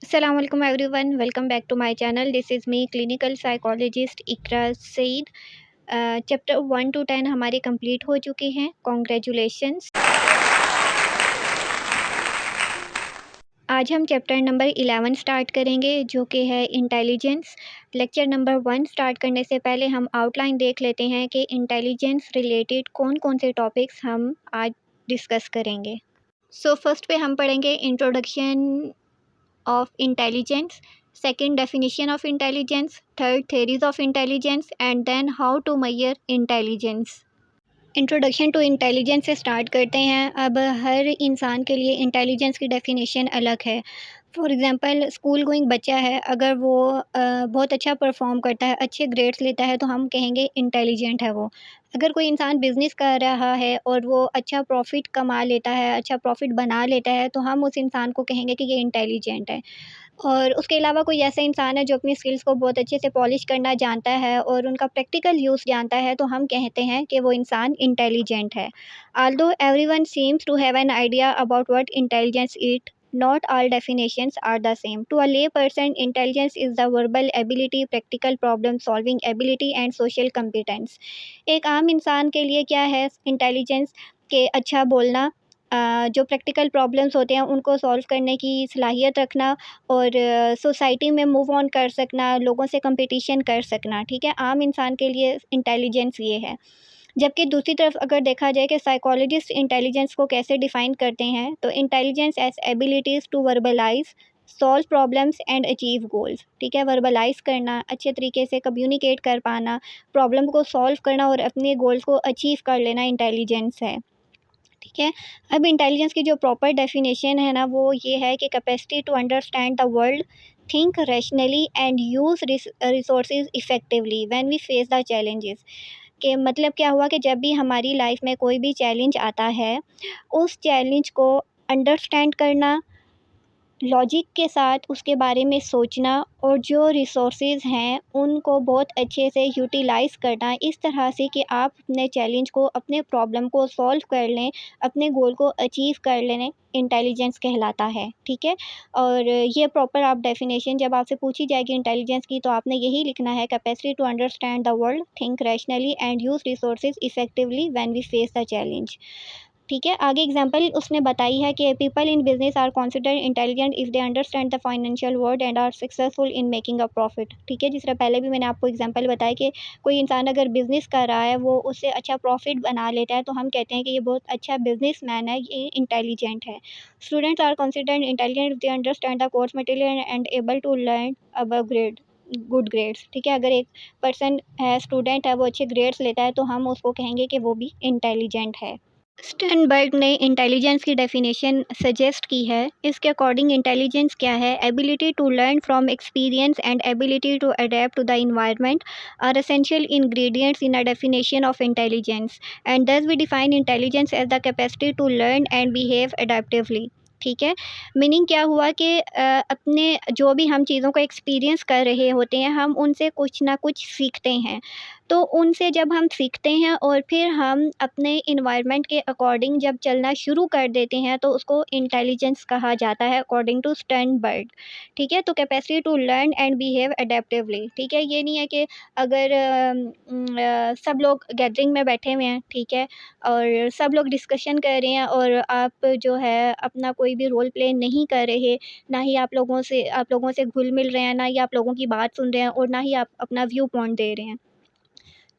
Assalamu alaikum everyone. Welcome back to my channel. This is me, clinical psychologist Ikra Saeed. Chapter 1 to 10 हमारे complete हो चुके हैं. Congratulations. आज हम chapter number 11 start करेंगे जो कि है इंटेलिजेंस. लेक्चर नंबर 1 स्टार्ट करने से पहले हम आउटलाइन देख लेते हैं कि इंटेलिजेंस रिलेटेड कौन कौन से टॉपिक्स हम आज डिस्कस करेंगे. सो फर्स्ट पे हम पढ़ेंगे introduction of intelligence, second definition of intelligence, third theories of intelligence, and then how to measure intelligence. Introduction to intelligence से स्टार्ट करते हैं. अब हर इंसान के लिए इंटेलिजेंस की डेफिनेशन अलग है. फॉर एग्ज़ाम्पल स्कूल गोइंग बच्चा है, अगर वो बहुत अच्छा परफॉर्म करता है, अच्छे ग्रेड्स लेता है, तो हम कहेंगे इंटेलिजेंट है वो. अगर कोई इंसान बिज़नेस कर रहा है और वो अच्छा प्रॉफिट कमा लेता है, अच्छा प्रॉफिट बना लेता है, तो हम उस इंसान को कहेंगे कि ये इंटेलिजेंट है. और उसके अलावा कोई ऐसा इंसान है जो अपनी स्किल्स को बहुत अच्छे से पॉलिश करना जानता है और उनका प्रैक्टिकल यूज़ जानता है, तो हम कहते हैं कि वो इंसान इंटेलिजेंट है. Although everyone seems to have an idea about what intelligence is, not all definitions are the same. To a lay person, intelligence is the verbal ability, practical problem solving ability and social competence. एक आम इंसान के लिए क्या है intelligence? के अच्छा बोलना, जो प्रैक्टिकल प्रॉब्लम्स होते हैं उनको सॉल्व करने की सलाहियत रखना और सोसाइटी में मूव ऑन कर सकना, लोगों से कंपटीशन कर सकना. ठीक है, आम इंसान के लिए इंटेलिजेंस ये है. जबकि दूसरी तरफ अगर देखा जाए कि साइकोलॉजिस्ट इंटेलिजेंस को कैसे डिफ़ाइन करते हैं, तो intelligence as abilities to verbalise, solve problems and achieve goals. ठीक है, वर्बलाइज करना, अच्छे तरीके से कम्युनिकेट कर पाना, प्रॉब्लम को सॉल्व करना और अपने गोल्स को अचीव कर लेना इंटेलिजेंस है. ठीक है, अब इंटेलिजेंस की जो प्रॉपर डेफिनेशन है ना, वो ये है कि capacity to understand the world, think rationally and use resources effectively when we face the challenges. कि मतलब क्या हुआ कि जब भी हमारी लाइफ में कोई भी चैलेंज आता है, उस चैलेंज को अंडरस्टैंड करना, लॉजिक के साथ उसके बारे में सोचना और जो रिसोर्सेज हैं उनको बहुत अच्छे से यूटिलाइज़ करना, इस तरह से कि आप अपने चैलेंज को, अपने प्रॉब्लम को सॉल्व कर लें, अपने गोल को अचीव कर लें, इंटेलिजेंस कहलाता है. ठीक है, और ये प्रॉपर आप डेफिनेशन जब आपसे पूछी जाएगी इंटेलिजेंस की, तो आपने यही लिखना है, capacity to understand the world, think rationally and use resources effectively when we face the challenge. ठीक है, आगे एग्जांपल उसने बताई है कि people in business are considered intelligent if they understand the financial world and are successful in making a profit. ठीक है, जिस तरह पहले भी मैंने आपको एग्जांपल बताया कि कोई इंसान अगर बिज़नेस कर रहा है, वो उससे अच्छा प्रॉफिट बना लेता है, तो हम कहते हैं कि ये बहुत अच्छा बिजनेसमैन है, ये इंटेलिजेंट है. Students are considered intelligent if they understand the course material and able to learn above grade good grades. ठीक है, अगर एक पर्सन है, स्टूडेंट है, वो अच्छे ग्रेड्स लेता है, तो हम उसको कहेंगे कि वो भी इंटेलिजेंट है. स्टर्नबर्ग ने इंटेलिजेंस की डेफिनेशन सजेस्ट की है. इसके अकॉर्डिंग इंटेलिजेंस क्या है? Ability to learn from experience and ability to adapt to the environment are essential ingredients in a definition of intelligence, and thus we define intelligence as the capacity to learn and behave adaptively. ठीक है, meaning क्या हुआ कि अपने जो भी हम चीज़ों को एक्सपीरियंस कर रहे होते हैं, हम उनसे कुछ ना कुछ सीखते हैं. तो उनसे जब हम सीखते हैं और फिर हम अपने इन्वायरमेंट के अकॉर्डिंग जब चलना शुरू कर देते हैं, तो उसको इंटेलिजेंस कहा जाता है अकॉर्डिंग टू स्टर्नबर्ग. ठीक है, तो capacity to learn and behave adaptively. ठीक है, ये नहीं है कि अगर सब लोग गैदरिंग में बैठे हुए हैं, ठीक है, और सब लोग डिस्कशन कर रहे हैं और आप जो है अपना कोई भी रोल प्ले नहीं कर रहे, ना ही आप लोगों से घुल मिल रहे हैं, ना ही आप लोगों की बात सुन रहे हैं और ना ही आप अपना व्यू पॉइंट दे रहे हैं.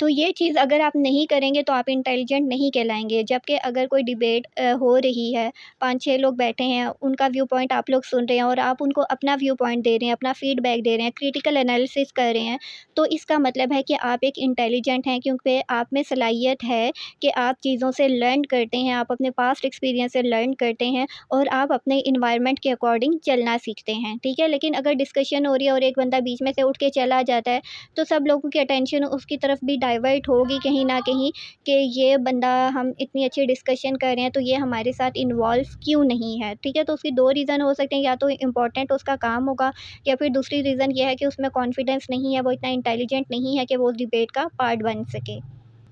तो ये चीज़ अगर आप नहीं करेंगे तो आप इंटेलिजेंट नहीं कहलाएँगे. जबकि अगर कोई डिबेट हो रही है, 5-6 लोग बैठे हैं, उनका व्यू पॉइंट आप लोग सुन रहे हैं और आप उनको अपना व्यू पॉइंट दे रहे हैं, अपना फीडबैक दे रहे हैं, क्रिटिकल एनालिसिस कर रहे हैं, तो इसका मतलब है कि आप एक इंटेलिजेंट हैं, क्योंकि आप में सलाहियत है कि आप चीज़ों से लर्न करते हैं, आप अपने पास्ट एक्सपीरियंस से लर्न करते हैं और आप अपने एनवायरनमेंट के अकॉर्डिंग चलना सीखते हैं. ठीक है, लेकिन अगर डिस्कशन हो रही है और एक बंदा बीच में से उठ के चला जाता है, तो सब लोगों की अटेंशन उसकी तरफ भी डाइवर्ट होगी कहीं न कहीं कि ये बंदा, हम इतनी अच्छी डिस्कशन कर रहे हैं, तो ये हमारे साथ इन्वॉल्व क्यों नहीं है. ठीक है, तो उसकी 2 रीज़न हो सकते हैं, या तो इम्पोर्टेंट उसका काम होगा, या फिर दूसरी रीज़न ये है कि उसमें कॉन्फिडेंस नहीं है, वो इतना इंटेलिजेंट नहीं है कि वो उस डिबेट का पार्ट बन सके.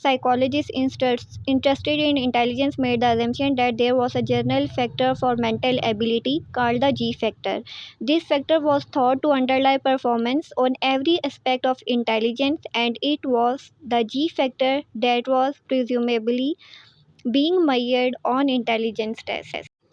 psychologists interested in intelligence made the assumption that there was a general factor for mental ability called the G factor. This factor was thought to underlie performance on every aspect of intelligence, and it was the G factor that was presumably being measured on intelligence tests.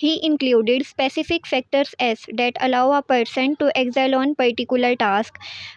he included specific factors as that allow a person to excel on particular task.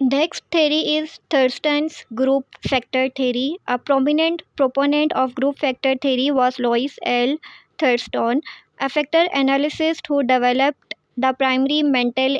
Next theory is Thurston's group factor theory. A prominent proponent of group factor theory was Louis L. Thurston, a factor analyst who developed the primary mental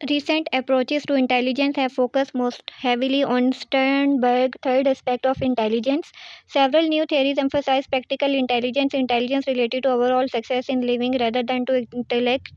Recent approaches to intelligence have focused most heavily on Sternberg's third aspect of intelligence. Several new theories emphasize practical intelligence, intelligence related to overall success in living rather than to intellectual